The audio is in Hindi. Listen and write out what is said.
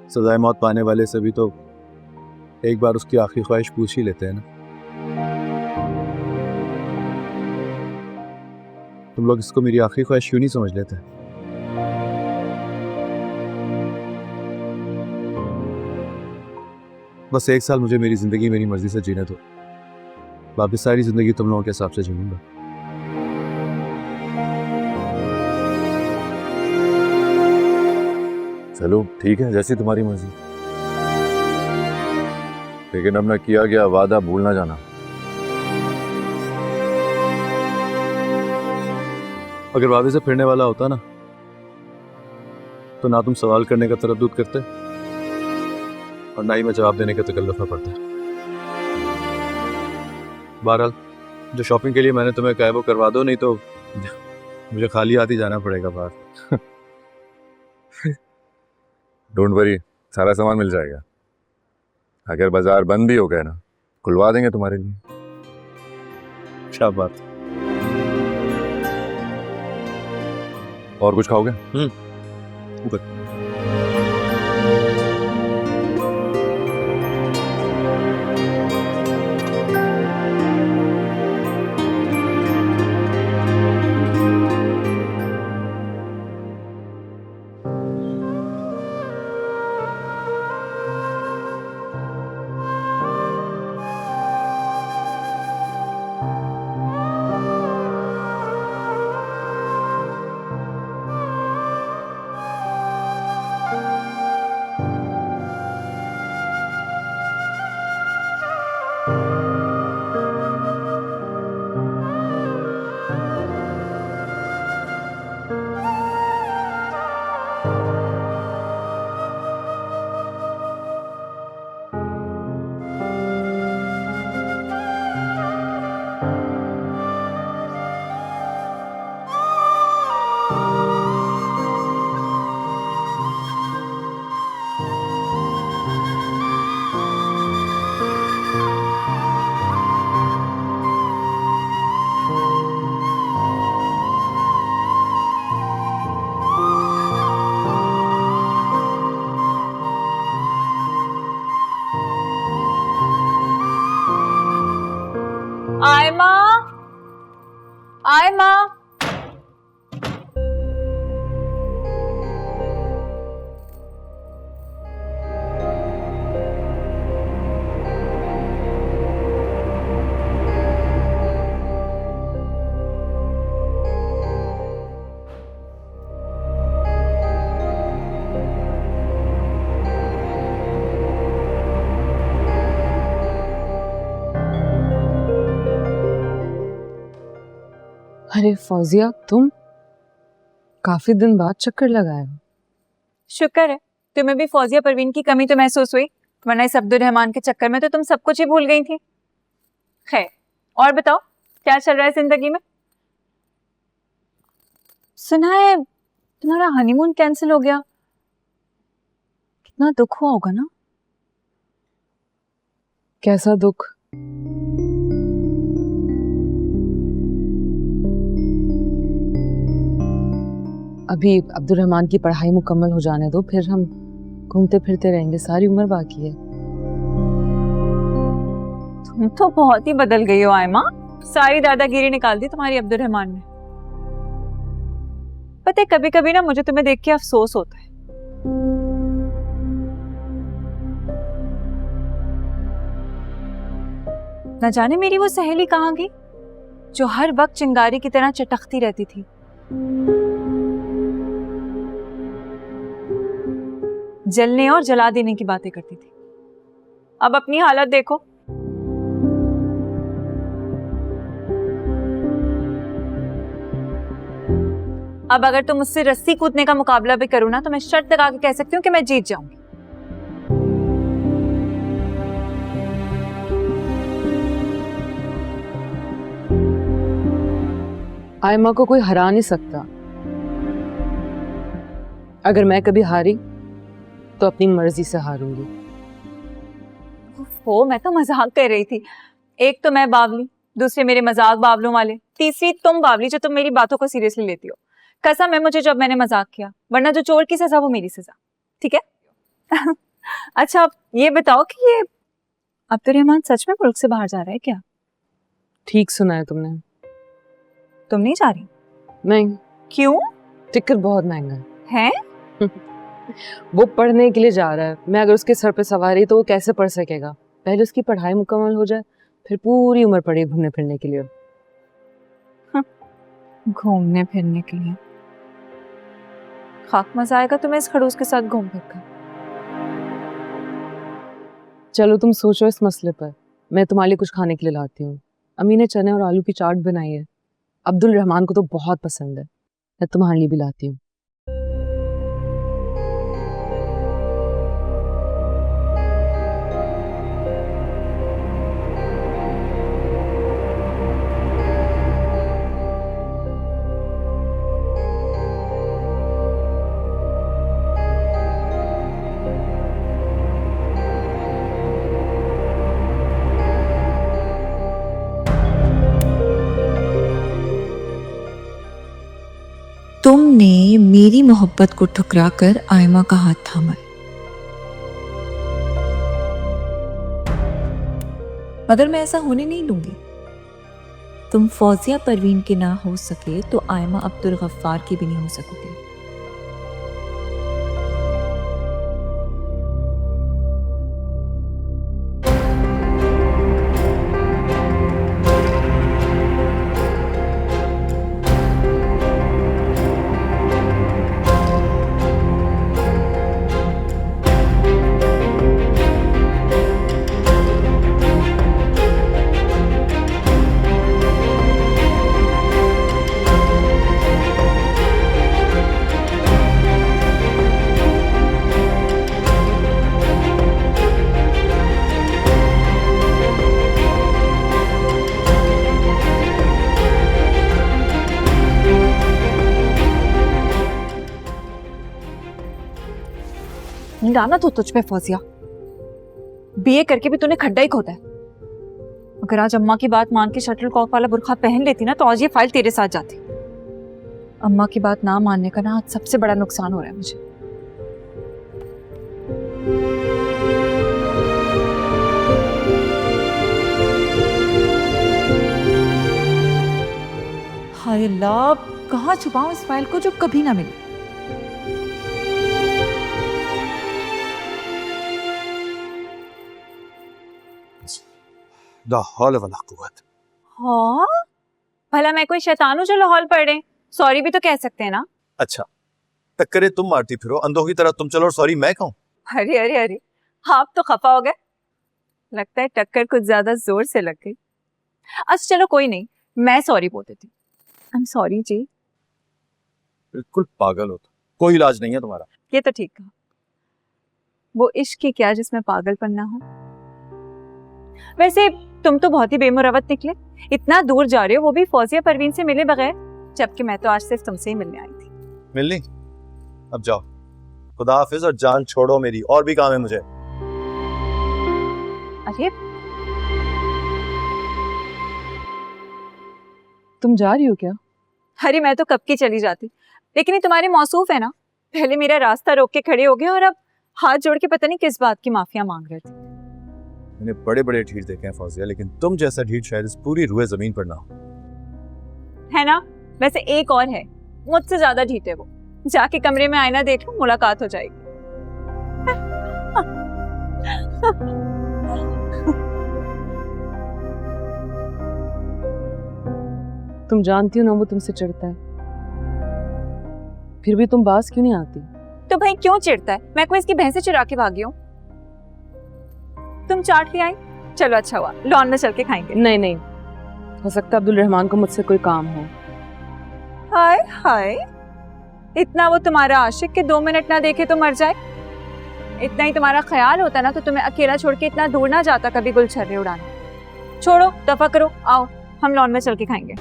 सजाए मौत पाने वाले से भी तो एक बार उसकी आखिरी ख्वाहिश पूछ ही लेते हैं ना। तुम लोग इसको मेरी आखिरी ख्वाहिश क्यों नहीं समझ लेते? बस 1 साल मुझे मेरी जिंदगी मेरी मर्जी से जीने दो, वापिस सारी जिंदगी तुम लोगों के हिसाब से जीऊंगा। चलो ठीक है, जैसी तुम्हारी मर्जी, लेकिन अब मैं किया गया वादा भूल ना जाना। अगर वापस से फिरने वाला होता ना तो ना तुम सवाल करने का तरद्दुद करते और ना ही मैं जवाब देने का तकल्लुफ में पड़ता। बहरहाल जो शॉपिंग के लिए मैंने तुम्हें कहा वो करवा दो, नहीं तो मुझे खाली हाथ ही जाना पड़ेगा बाहर। डोंट वरी, सारा सामान मिल जाएगा। अगर बाजार बंद भी हो गए ना, खुलवा देंगे तुम्हारे लिए। शाबाश। और कुछ खाओगे? ऊपर। आयमा, आयमा, अरे फौजिया, तुम काफी दिन बाद चक्कर लगाए हो। शुक्र है तुम्हें भी फौजिया परवीन की कमी तो महसूस हुई, वरना इस अब्दुर्रहमान के चक्कर में तो तुम सब कुछ ही भूल गई थी। खैर, और बताओ क्या चल रहा है जिंदगी में? सुना है तुम्हारा हनीमून कैंसिल हो गया, कितना दुख हुआ होगा ना? कैसा दुख? अभी अब्दुर्रहमान की पढ़ाई मुकम्मल हो जाने दो, फिर हम घूमते फिरते रहेंगे, सारी उम्र बाकी है। तुम तो बहुत ही बदल गई हो आयमा, सारी दादागिरी निकाल दी तुम्हारी अब्दुर्रहमान ने। पता है कभी कभी ना मुझे तुम्हें देख के अफसोस होता है। न जाने मेरी वो सहेली कहाँ गई जो हर वक्त चिंगारी की तरह चटकती रहती थी। जलने और जला देने की बातें करती थी। अब अपनी हालत देखो। अब अगर तुम मुझसे रस्सी कूदने का मुकाबला भी करो ना तो मैं शर्त लगा के कह सकती हूँ कि मैं जीत जाऊंगी। आयमा को कोई हरा नहीं सकता। अगर मैं कभी हारी तो अपनी मर्जी से हारूंगी। वो मैं तो मजाक कर रही थी। एक तो मैं बावली, दूसरे मेरे मजाक बावलों वाले, तीसरी तुम बावली जो तुम मेरी बातों को सीरियसली लेती हो। कसम है मुझे जब मैंने मजाक किया, वरना जो चोर की सजा वो मेरी सजा। ठीक है? अच्छा आप ये बताओ कि ये अब्दुर्रहमान सच में मुल्क से बाहर जा रहा है क्या? ठीक सुना है तुमने। तुम नहीं जा रही? नहीं, क्यों? टिकट बहुत महंगा है। हैं? वो पढ़ने के लिए जा रहा है, मैं अगर उसके सर पे सवारी तो वो कैसे पढ़ सकेगा? पहले उसकी पढ़ाई मुकम्मल हो जाए, फिर पूरी उम्र पड़ी घूमने फिरने के लिए। घूमने फिरने के लिए खाक मजा आएगा तुम्हें इस खड़ूस के साथ घूम फिर कर। चलो तुम सोचो इस मसले पर, मैं तुम्हारे लिए कुछ खाने के लिए लाती हूँ। अम्मी ने चने और आलू की चाट बनाई है, अब्दुल रहमान को तो बहुत पसंद है, मैं तुम्हारे लिए भी लाती हूँ। तुमने मेरी मोहब्बत को ठुकराकर आयमा का हाथ थामा है, मगर मैं ऐसा होने नहीं दूंगी। तुम फौजिया परवीन के ना हो सके तो आयमा अब्दुल गफ्फार की भी नहीं हो सकोगे। लाना तो तुझ पे फौजिया, बीए करके भी तूने खड्डा ही खोदा है। अगर आज अम्मा की बात मान के शटल कॉक वाला बुरखा पहन लेती ना तो आज ये फाइल तेरे साथ जाती। अम्मा की बात ना मानने का ना आज सबसे बड़ा नुकसान हो रहा है मुझे। हाय अल्लाह, कहाँ छुपाऊं इस फाइल को जो कभी ना मिले। ला हौल वला कुव्वत। हाँ भला मैं कोई शैतान हूँ जो लाहौल पढ़े? सॉरी भी तो कह सकते हैं ना। अच्छा, टक्करे तुम मारती फिरो, अंधों की तरह तुम चलो और सॉरी मैं कहूँ? अरे अरे अरे, आप तो खफा हो गए, लगता है टक्कर कुछ ज्यादा जोर से लग गई। अच्छा चलो कोई नहीं, मैं सॉरी बोल देती। आई एम सॉरी जी। बिल्कुल पागल हो तुम, कोई इलाज नहीं है तुम्हारा। ये तो ठीक कहा, वो इश्क ही क्या जिसमें पागलपन ना हो। वैसे तुम तो बहुत ही बेमुरवत निकले, इतना दूर जा रहे हो वो भी फौजिया परवीन से मिले बगैर, जबकि मैं तो आज सिर्फ तुमसे ही मिलने आई थी। मिलनी? अब जाओ, खुदा हाफिज और जान छोड़ो मेरी, और भी काम है मुझे। अरे तुम जा रही हो क्या? अरे मैं तो कब की चली जाती, लेकिन ये तुम्हारे मौसूफ है ना, पहले मेरा रास्ता रोक के खड़े हो गए और अब हाथ जोड़ के पता नहीं किस बात की माफिया मांग रहे थे। मैंने बड़े बड़े ढीठ देखे हैं फौजिया, लेकिन तुम जैसा ढीठ शायद इस पूरी रुए जमीन पर ना हो। है ना? वैसे एक और है, मुझसे ज्यादा ढीठ है वो। जाके कमरे में आईना देख लो, मुलाकात हो जाएगी। तुम जानती हो ना वो तुमसे चिढ़ता है, फिर भी तुम बास क्यों नहीं आती? तो भाई क्यों चिढ़ता है? मैं कोई इसकी भैंसे चुरा के भागी हूँ? तुम चाट ले आई, चलो अच्छा हुआ, लॉन में चल के खाएंगे। नहीं नहीं, हो सकता है अब्दुल रहमान को मुझसे कोई काम हो। हाय हाय, इतना वो तुम्हारा आशिक कि 2 मिनट ना देखे तो मर जाए। इतना ही तुम्हारा ख्याल होता ना तो तुम्हें अकेला छोड़ के इतना दूर ना जाता कभी गुलछर्रे उड़ाने। छोड़ो, दफा करो, आओ हम लॉन में चल के खाएंगे।